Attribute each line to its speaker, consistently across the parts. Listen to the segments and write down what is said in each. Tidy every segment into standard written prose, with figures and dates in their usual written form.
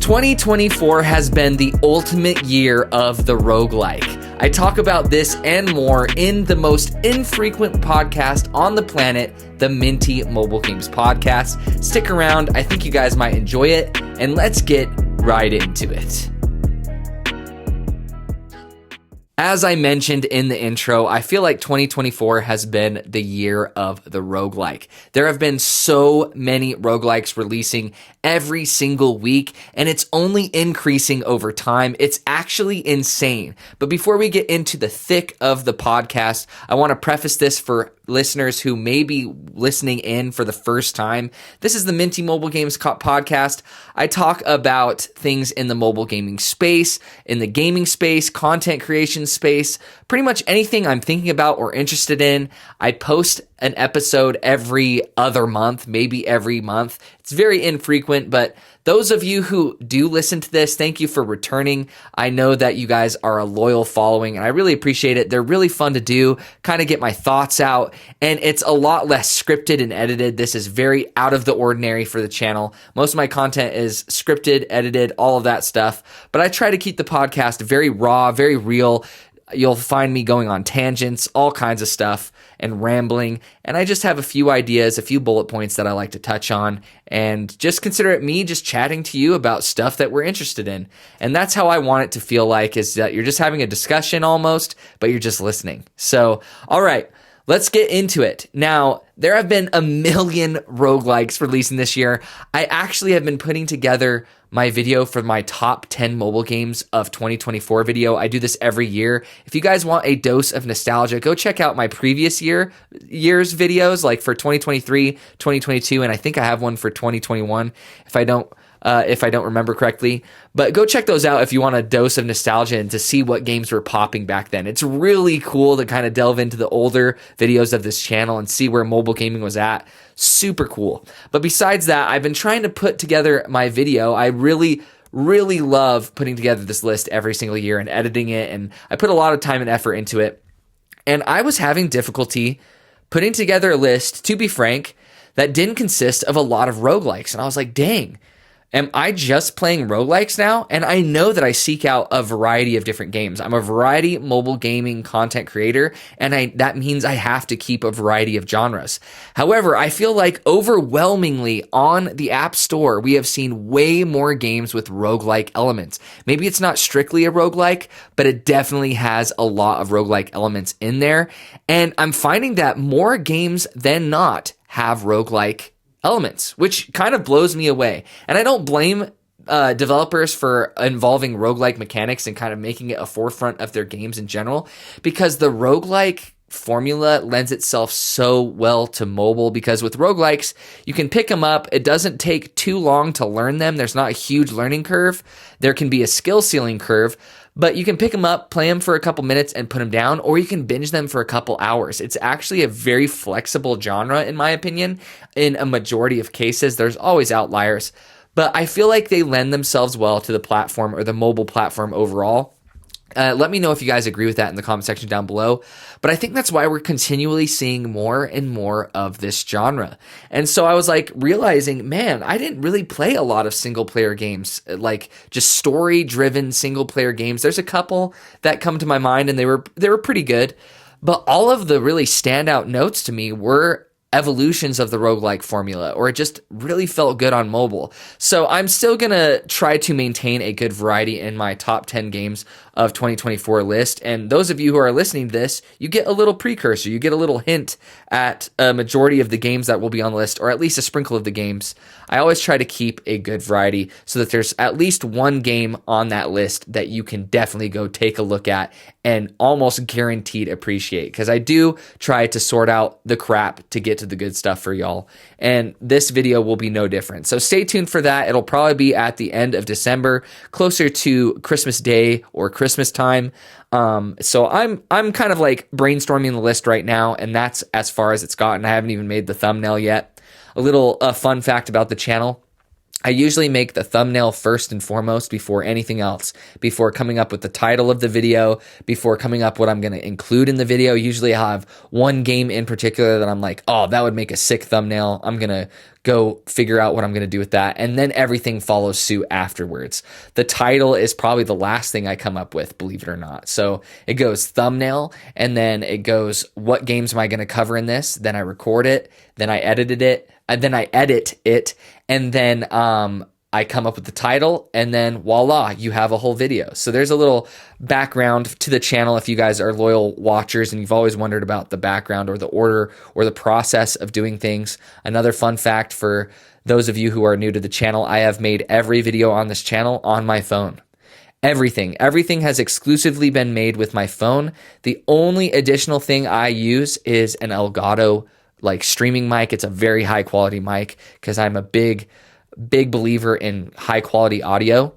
Speaker 1: 2024 has been the ultimate year of the roguelike. I talk about this and more in the most infrequent podcast on the planet, the Minty Mobile Games Podcast. Stick around. I think you guys might enjoy it, and let's get right into it. As I mentioned in the intro, I feel like 2024 has been the year of the roguelike. There have been so many roguelikes releasing every single week, and it's only increasing over time. It's actually insane. But before we get into the thick of the podcast, I want to preface this for listeners who may be listening in for the first time. This is the Minty Mobile Games Podcast. I talk about things in the mobile gaming space, in the gaming space, content creation space, pretty much anything I'm thinking about or interested in. I post an episode every other month, maybe every month. It's very infrequent, but those of you who do listen to this, thank you for returning. I know that you guys are a loyal following, and I really appreciate it. They're really fun to do, kind of get my thoughts out, and it's a lot less scripted and edited. This is very out of the ordinary for the channel. Most of my content is scripted, edited, all of that stuff, but I try to keep the podcast very raw, very real. You'll find me going on tangents, all kinds of stuff, and rambling. And I just have a few ideas, a few bullet points that I like to touch on. And just consider it me just chatting to you about stuff that we're interested in. And that's how I want it to feel like, is that you're just having a discussion almost, but you're just listening. So, all right, let's get into it. Now, there have been a million roguelikes releasing this year. I actually have been putting together my video for my top 10 mobile games of 2024 video. I do this every year. If you guys want a dose of nostalgia, go check out my previous year's videos, like for 2023, 2022, and I think I have one for 2021 if I don't remember correctly. But go check those out if you want a dose of nostalgia and to see what games were popping back then. It's really cool to kind of delve into the older videos of this channel and see where mobile gaming was at. Super cool. But besides that, I've been trying to put together my video. I really love putting together this list every single year and editing it, and I put a lot of time and effort into it. And I was having difficulty putting together a list, to be frank, that didn't consist of a lot of roguelikes. And I was like, dang, am I just playing roguelikes now? And I know that I seek out a variety of different games. I'm a variety mobile gaming content creator, and that means I have to keep a variety of genres. However, I feel like overwhelmingly on the App Store, we have seen way more games with roguelike elements. Maybe it's not strictly a roguelike, but it definitely has a lot of roguelike elements in there. And I'm finding that more games than not have roguelike elements, which kind of blows me away. And I don't blame developers for involving roguelike mechanics and kind of making it a forefront of their games in general, because the roguelike formula lends itself so well to mobile. Because with roguelikes, you can pick them up. It doesn't take too long to learn them. There's not a huge learning curve. There can be a skill ceiling curve, but you can pick them up, play them for a couple minutes and put them down, or you can binge them for a couple hours. It's actually a very flexible genre, in my opinion, in a majority of cases. There's always outliers, but I feel like they lend themselves well to the platform, or the mobile platform overall. Let me know if you guys agree with that in the comment section down below. But I think that's why we're continually seeing more and more of this genre. And so I was like realizing, man, I didn't really play a lot of single player games, like just story driven single player games. There's a couple that come to my mind, and they were pretty good. But all of the really standout notes to me were evolutions of the roguelike formula, or it just really felt good on mobile. So I'm still going to try to maintain a good variety in my top 10 games of 2024 list. And those of you who are listening to this, you get a little precursor. You get a little hint at a majority of the games that will be on the list, or at least a sprinkle of the games. I always try to keep a good variety so that there's at least one game on that list that you can definitely go take a look at and almost guaranteed appreciate, because I do try to sort out the crap to get to the good stuff for y'all. And this video will be no different. So stay tuned for that. It'll probably be at the end of December, closer to Christmas Day or Christmas time. So I'm kind of like brainstorming the list right now, and that's as far as it's gotten. I haven't even made the thumbnail yet. A little fun fact about the channel: I usually make the thumbnail first and foremost before anything else, before coming up with the title of the video, before coming up what I'm going to include in the video. Usually I'll have one game in particular that I'm like, oh, that would make a sick thumbnail. I'm going to go figure out what I'm going to do with that. And then everything follows suit afterwards. The title is probably the last thing I come up with, believe it or not. So it goes thumbnail, and then it goes, what games am I going to cover in this? Then I record it, then I edited it, and then I edit it, and then I come up with the title, and then voila, you have a whole video. So there's a little background to the channel if you guys are loyal watchers and you've always wondered about the background or the order or the process of doing things. Another fun fact for those of you who are new to the channel, I have made every video on this channel on my phone. Everything has exclusively been made with my phone. The only additional thing I use is an Elgato like streaming mic. It's a very high quality mic because I'm a big believer in high quality audio.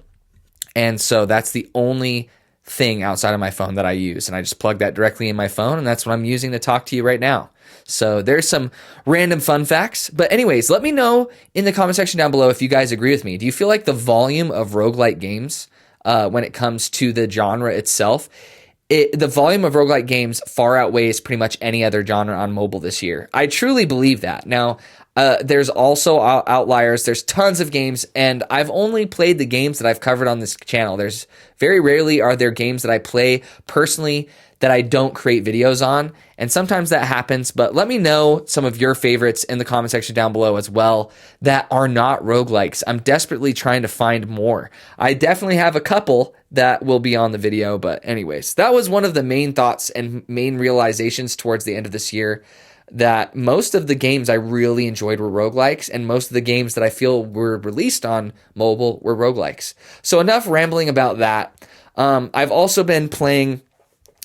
Speaker 1: And so that's the only thing outside of my phone that I use. And I just plug that directly in my phone, and that's what I'm using to talk to you right now. So there's some random fun facts. But anyways, let me know in the comment section down below if you guys agree with me. Do you feel like the volume of roguelike games when it comes to the genre itself, the volume of roguelike games far outweighs pretty much any other genre on mobile this year? I truly believe that. Now, there's also outliers. There's tons of games, and I've only played the games that I've covered on this channel. There's very rarely are there games that I play personally that I don't create videos on, and sometimes that happens, but let me know some of your favorites in the comment section down below as well that are not roguelikes. I'm desperately trying to find more. I definitely have a couple that will be on the video, but anyways, that was one of the main thoughts and main realizations towards the end of this year, that most of the games I really enjoyed were roguelikes, and most of the games that I feel were released on mobile were roguelikes. So enough rambling about that. I've also been playing,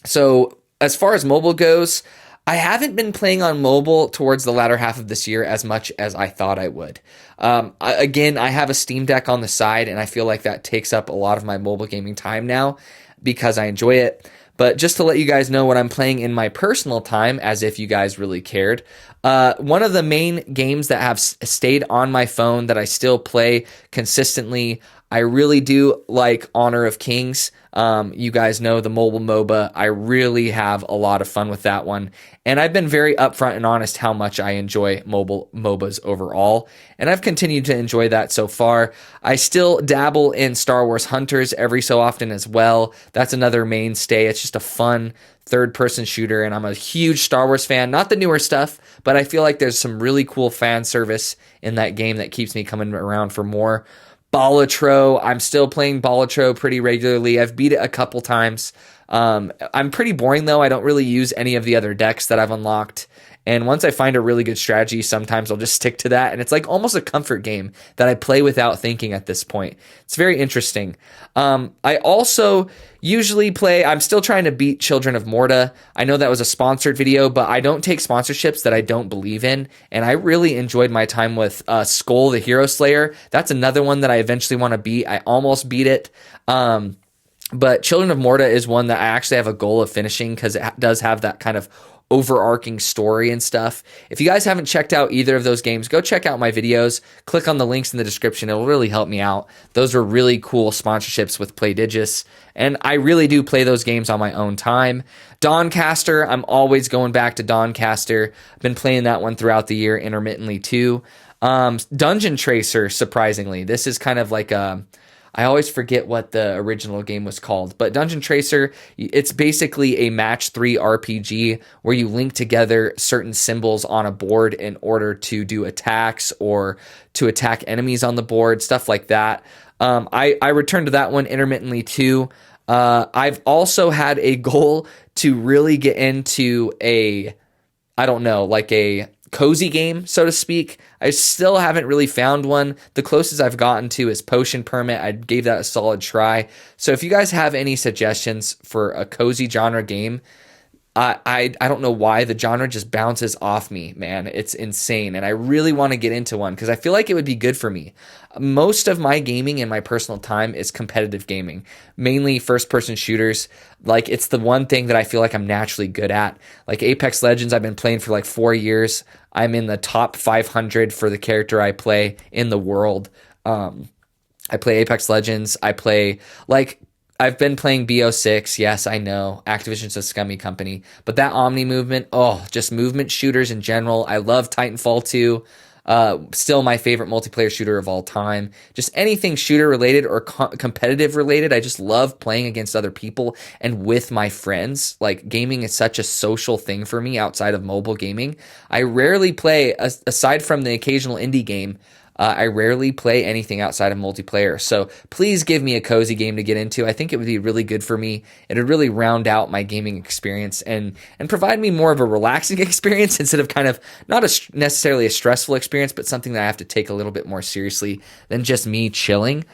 Speaker 1: so as far as mobile goes, I haven't been playing on mobile towards the latter half of this year as much as I thought I would. Again, I have a Steam Deck on the side, and I feel like that takes up a lot of my mobile gaming time now because I enjoy it. But just to let you guys know what I'm playing in my personal time, as if you guys really cared, one of the main games that have stayed on my phone that I still play consistently, I really do like Honor of Kings. You guys know the mobile MOBA. I really have a lot of fun with that one. And I've been very upfront and honest how much I enjoy mobile MOBAs overall. And I've continued to enjoy that so far. I still dabble in Star Wars Hunters every so often as well. That's another mainstay. It's just a fun third-person shooter, and I'm a huge Star Wars fan. Not the newer stuff, but I feel like there's some really cool fan service in that game that keeps me coming around for more. Balatro, I'm still playing Balatro pretty regularly. I've beat it a couple times. I'm pretty boring though. I don't really use any of the other decks that I've unlocked. And once I find a really good strategy, sometimes I'll just stick to that. And it's like almost a comfort game that I play without thinking at this point. It's very interesting. I also usually play, I'm still trying to beat Children of Morta. I know that was a sponsored video, but I don't take sponsorships that I don't believe in. And I really enjoyed my time with Skull the Hero Slayer. That's another one that I eventually want to beat. I almost beat it. But Children of Morta is one that I actually have a goal of finishing because it does have that kind of overarching story and stuff. If you guys haven't checked out either of those games, go check out my videos. Click on the links in the description. It'll really help me out. Those are really cool sponsorships with PlayDigis, and I really do play those games on my own time. Doncaster, I'm always going back to Doncaster. I've been playing that one throughout the year intermittently too. Dungeon Tracer, surprisingly. This is kind of like a... I always forget what the original game was called, but Dungeon Tracer, it's basically a match 3 RPG where you link together certain symbols on a board in order to do attacks or to attack enemies on the board, stuff like that. I returned to that one intermittently too. I've also had a goal to really get into a cozy game, so to speak. I still haven't really found one. The closest I've gotten to is Potion Permit. I gave that a solid try. So if you guys have any suggestions for a cozy genre game, I don't know why the genre just bounces off me, man. It's insane. And I really want to get into one because I feel like it would be good for me. Most of my gaming in my personal time is competitive gaming, mainly first-person shooters. Like, it's the one thing that I feel like I'm naturally good at. Like Apex Legends, I've been playing for like 4 years. I'm in the top 500 for the character I play in the world. I play Apex Legends. I've been playing BO6. Yes, I know. Activision's a scummy company. But that Omni movement, just movement shooters in general. I love Titanfall 2. Still my favorite multiplayer shooter of all time. Just anything shooter related or competitive related. I just love playing against other people and with my friends. Like, gaming is such a social thing for me outside of mobile gaming. I rarely play, aside from the occasional indie game, I rarely play anything outside of multiplayer. So please give me a cozy game to get into. I think it would be really good for me. It would really round out my gaming experience and provide me more of a relaxing experience instead of kind of not necessarily a stressful experience, but something that I have to take a little bit more seriously than just me chilling.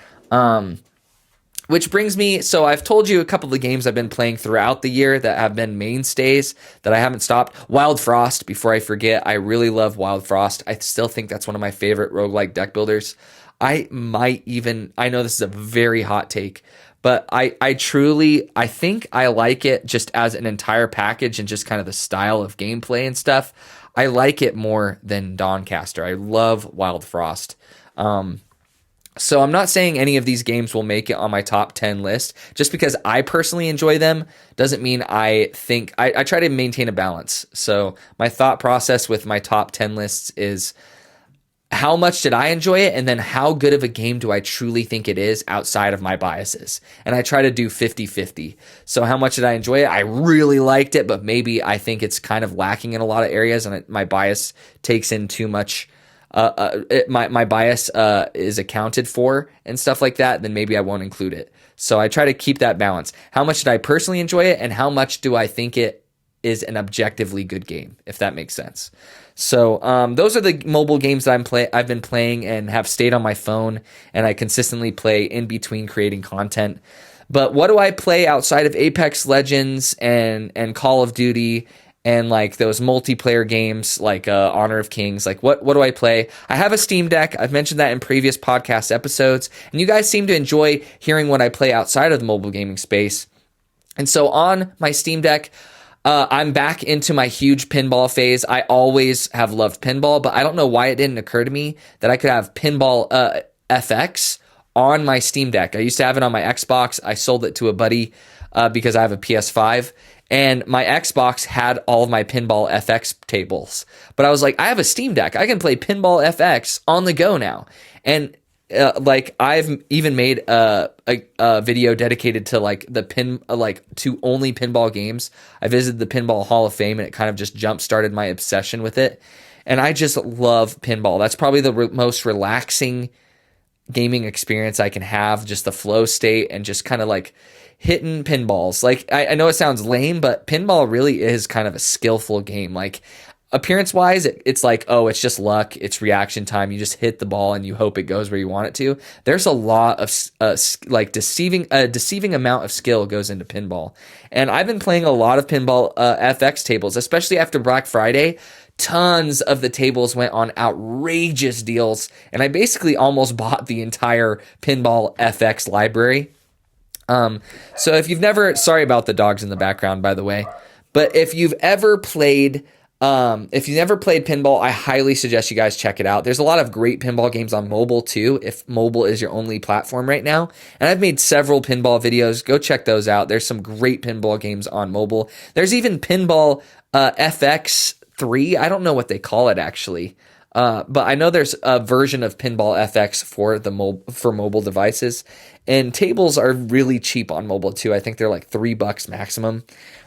Speaker 1: Which brings me, so I've told you a couple of the games I've been playing throughout the year that have been mainstays that I haven't stopped. Wild Frost, before I forget, I really love Wild Frost. I still think that's one of my favorite roguelike deck builders. I know this is a very hot take, but I think I like it just as an entire package and just kind of the style of gameplay and stuff. I like it more than Dawncaster. I love Wild Frost. So I'm not saying any of these games will make it on my top 10 list. Just because I personally enjoy them doesn't mean I think... I try to maintain a balance. So my thought process with my top 10 lists is how much did I enjoy it, and then how good of a game do I truly think it is outside of my biases. And I try to do 50-50. So how much did I enjoy it? I really liked it, but maybe I think it's kind of lacking in a lot of areas, and my bias takes in too much... my bias is accounted for and stuff like that, then maybe I won't include it. So I try to keep that balance. How much did I personally enjoy it, and how much do I think it is an objectively good game, if that makes sense. So those are the mobile games that I've been playing and have stayed on my phone, and I consistently play in between creating content. But what do I play outside of Apex Legends and Call of Duty and like those multiplayer games like Honor of Kings? Like what do I play? I have a Steam Deck. I've mentioned that in previous podcast episodes, and you guys seem to enjoy hearing what I play outside of the mobile gaming space. And so on my Steam Deck, I'm back into my huge pinball phase. I always have loved pinball, but I don't know why it didn't occur to me that I could have Pinball FX on my Steam Deck. I used to have it on my Xbox. I sold it to a buddy because I have a PS5. And my Xbox had all of my Pinball FX tables. But I was like, I have a Steam Deck. I can play Pinball FX on the go now. And like I've even made a video dedicated to like to only pinball games. I visited the Pinball Hall of Fame, and it kind of just jump started my obsession with it. And I just love pinball. That's probably the most relaxing gaming experience I can have. Just the flow state and just kind of like hitting pinballs. Like I know it sounds lame, but pinball really is kind of a skillful game. Like appearance wise, it's like, oh, it's just luck. It's reaction time. You just hit the ball and you hope it goes where you want it to. There's a lot of like deceiving amount of skill goes into pinball. And I've been playing a lot of Pinball FX tables, especially after Black Friday. Tons of the tables went on outrageous deals, and I basically almost bought the entire Pinball FX library. So if you've never, sorry about the dogs in the background, by the way, but if you've never played pinball, I highly suggest you guys check it out. There's a lot of great pinball games on mobile too, if mobile is your only platform right now. And I've made several pinball videos. Go check those out. There's some great pinball games on mobile. There's even Pinball FX3. I don't know what they call it actually. But I know there's a version of Pinball FX for mobile devices, and tables are really cheap on mobile too. I think they're like $3 maximum.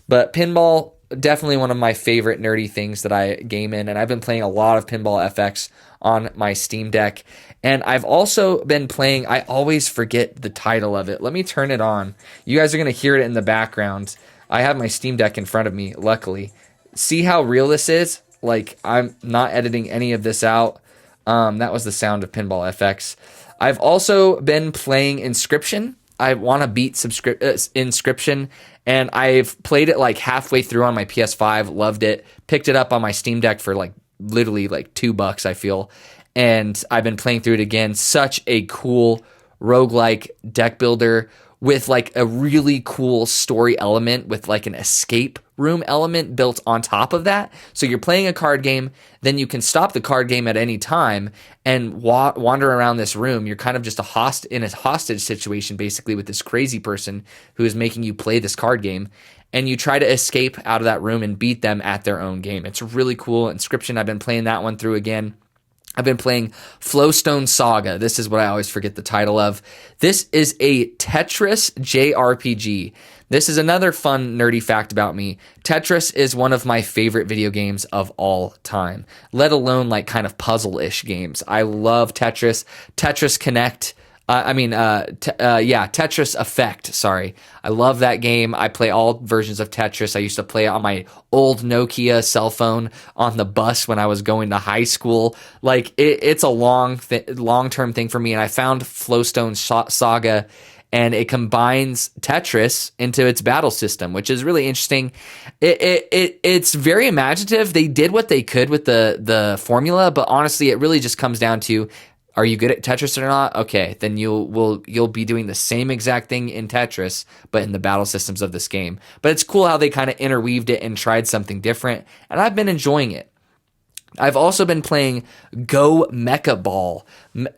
Speaker 1: But pinball, definitely one of my favorite nerdy things that I game in, and I've been playing a lot of Pinball FX on my Steam Deck. And I've also been playing, I always forget the title of it. Let me turn it on. You guys are going to hear it in the background. I have my Steam Deck in front of me, luckily. See how real this is? Like, I'm not editing any of this out. That was the sound of Pinball FX. I've also been playing Inscription. I want to beat Inscription, and I've played it like halfway through on my PS5, loved it, picked it up on my Steam Deck for like literally like $2, I feel, and I've been playing through it again. Such a cool roguelike deck builder with like a really cool story element with like an escape room element built on top of that. So you're playing a card game, then you can stop the card game at any time and wander around this room. You're kind of just in a hostage situation basically with this crazy person who is making you play this card game, and you try to escape out of that room and beat them at their own game. It's really cool. Inscription, I've been playing that one through again. I've been playing Flowstone Saga. This is what I always forget the title of. This is a Tetris JRPG. This is another fun, nerdy fact about me. Tetris is one of my favorite video games of all time, let alone like kind of puzzle-ish games. I love Tetris. Tetris Connect. Tetris Effect. Sorry. I love that game. I play all versions of Tetris. I used to play it on my old Nokia cell phone on the bus when I was going to high school. Like it's a long-term thing for me. And I found Flowstone Saga, and it combines Tetris into its battle system, which is really interesting. It's very imaginative. They did what they could with the formula, but honestly, it really just comes down to, are you good at Tetris or not? Okay, then you'll be doing the same exact thing in Tetris, but in the battle systems of this game. But it's cool how they kind of interweaved it and tried something different, and I've been enjoying it. I've also been playing Go Mecha Ball.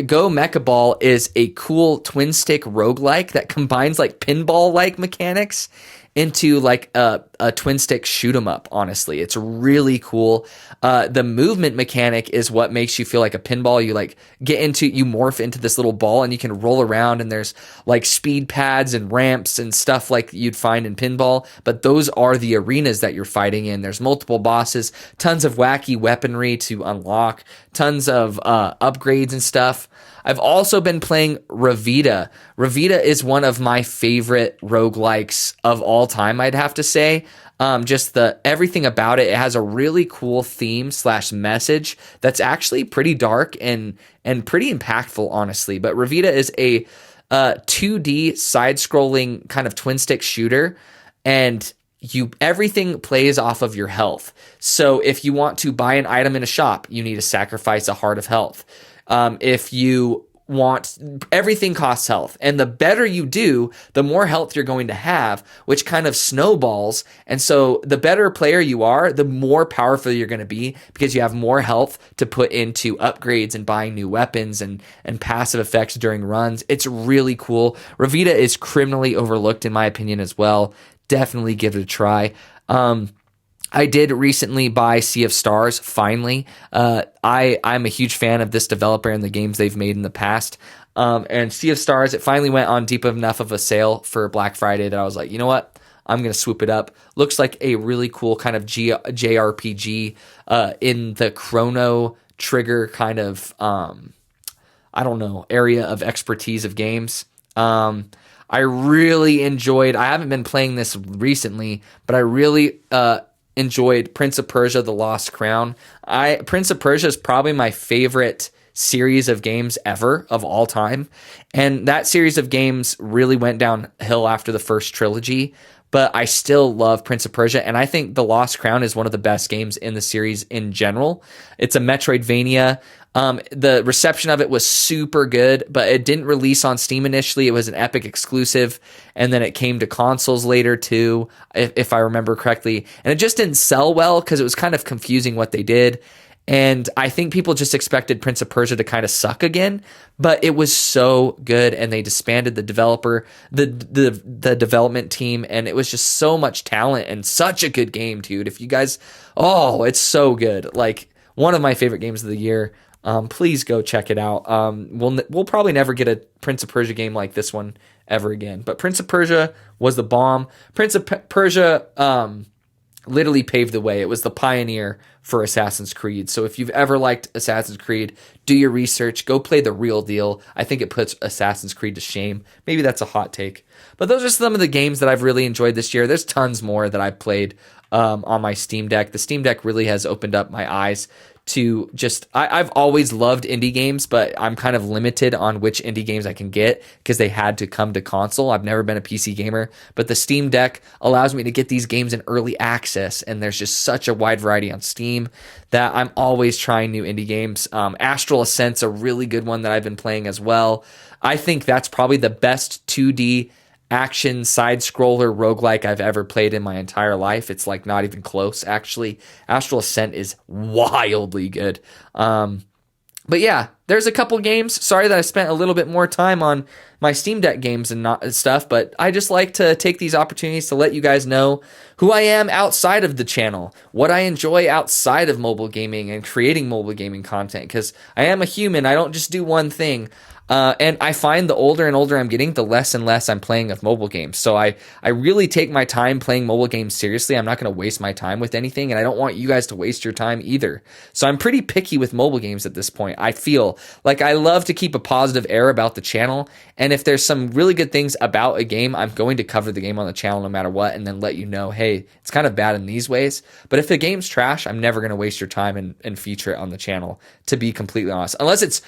Speaker 1: Go Mecha Ball is a cool twin stick roguelike that combines like pinball-like mechanics into like a twin stick shoot 'em up. Honestly, it's really cool. The movement mechanic is what makes you feel like a pinball. You like you morph into this little ball, and you can roll around, and there's like speed pads and ramps and stuff like you'd find in pinball, but those are the arenas that you're fighting in. There's multiple bosses, tons of wacky weaponry to unlock, tons of upgrades and stuff. I've also been playing Ravita. Ravita is one of my favorite roguelikes of all time, I'd have to say. Just everything about it. It has a really cool theme / message that's actually pretty dark and pretty impactful, honestly. But Ravita is a 2D side-scrolling kind of twin stick shooter, and everything plays off of your health. So if you want to buy an item in a shop, you need to sacrifice a heart of health. If you want, everything costs health, and the better you do, the more health you're going to have, which kind of snowballs. And so the better player you are, the more powerful you're going to be, because you have more health to put into upgrades and buying new weapons and passive effects during runs. It's really cool. Ravita is criminally overlooked in my opinion as well. Definitely give it a try. I did recently buy Sea of Stars, finally. I'm a huge fan of this developer and the games they've made in the past. And Sea of Stars, it finally went on deep enough of a sale for Black Friday that I was like, you know what? I'm going to swoop it up. Looks like a really cool kind of JRPG in the Chrono Trigger kind of, area of expertise of games. I really enjoyed, I haven't been playing this recently, but I really enjoyed Prince of Persia: The Lost Crown. Prince of Persia is probably my favorite series of games ever of all time, and that series of games really went downhill after the first trilogy, but I still love Prince of Persia, and I think The Lost Crown is one of the best games in the series in general. It's a Metroidvania. The reception of it was super good, but it didn't release on Steam initially. It was an Epic exclusive, and then it came to consoles later too, if I remember correctly. And it just didn't sell well because it was kind of confusing what they did. And I think people just expected Prince of Persia to kind of suck again, but it was so good, and they disbanded the development team, and it was just so much talent and such a good game, dude. If you guys, it's so good. Like one of my favorite games of the year. Please go check it out. We'll probably never get a Prince of Persia game like this one ever again. But Prince of Persia was the bomb. Prince of Persia literally paved the way. It was the pioneer for Assassin's Creed. So if you've ever liked Assassin's Creed, do your research. Go play the real deal. I think it puts Assassin's Creed to shame. Maybe that's a hot take. But those are some of the games that I've really enjoyed this year. There's tons more that I've played on my Steam Deck. The Steam Deck really has opened up my eyes to just, I've always loved indie games, but I'm kind of limited on which indie games I can get because they had to come to console. I've never been a PC gamer, but the Steam Deck allows me to get these games in early access, and there's just such a wide variety on Steam that I'm always trying new indie games. Astral Ascent's a really good one that I've been playing as well. I think that's probably the best 2D action side-scroller roguelike I've ever played in my entire life. It's like not even close, actually. Astral Ascent is wildly good. But yeah, there's a couple games. Sorry that I spent a little bit more time on my Steam Deck games and not stuff, but I just like to take these opportunities to let you guys know who I am outside of the channel, what I enjoy outside of mobile gaming and creating mobile gaming content, because I am a human. I don't just do one thing. And I find the older and older I'm getting, the less and less I'm playing of mobile games. So I really take my time playing mobile games seriously. I'm not going to waste my time with anything, and I don't want you guys to waste your time either. So I'm pretty picky with mobile games at this point. I feel like I love to keep a positive air about the channel, and if there's some really good things about a game, I'm going to cover the game on the channel no matter what, and then let you know, hey, it's kind of bad in these ways. But if the game's trash, I'm never going to waste your time and feature it on the channel, to be completely honest. Unless it's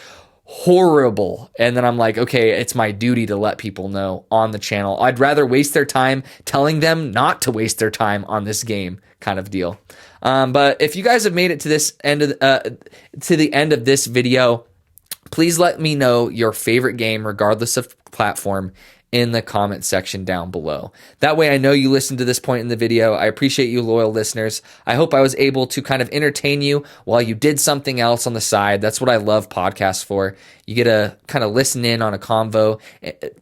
Speaker 1: horrible, and then I'm like, okay, it's my duty to let people know on the channel. I'd rather waste their time telling them not to waste their time on this game, kind of deal. But if you guys have made it to this end of to the end of this video, please let me know your favorite game, regardless of platform, in the comment section down below. That way I know you listened to this point in the video. I appreciate you, loyal listeners. I hope I was able to kind of entertain you while you did something else on the side. That's what I love podcasts for. You get to kind of listen in on a convo,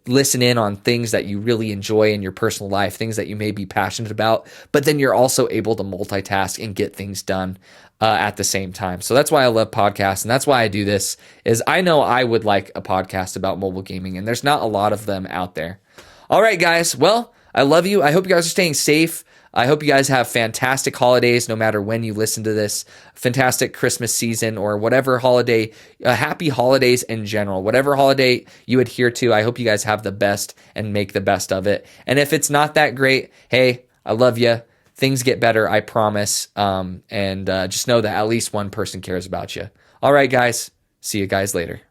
Speaker 1: listen in on things that you really enjoy in your personal life, things that you may be passionate about, but then you're also able to multitask and get things done at the same time. So that's why I love podcasts, and that's why I do this, is I know I would like a podcast about mobile gaming, and there's not a lot of them out there. All right, guys. Well, I love you. I hope you guys are staying safe. I hope you guys have fantastic holidays, no matter when you listen to this. Fantastic Christmas season or whatever holiday. Happy holidays in general. Whatever holiday you adhere to, I hope you guys have the best and make the best of it. And if it's not that great, hey, I love you. Things get better, I promise. And just know that at least one person cares about you. All right, guys. See you guys later.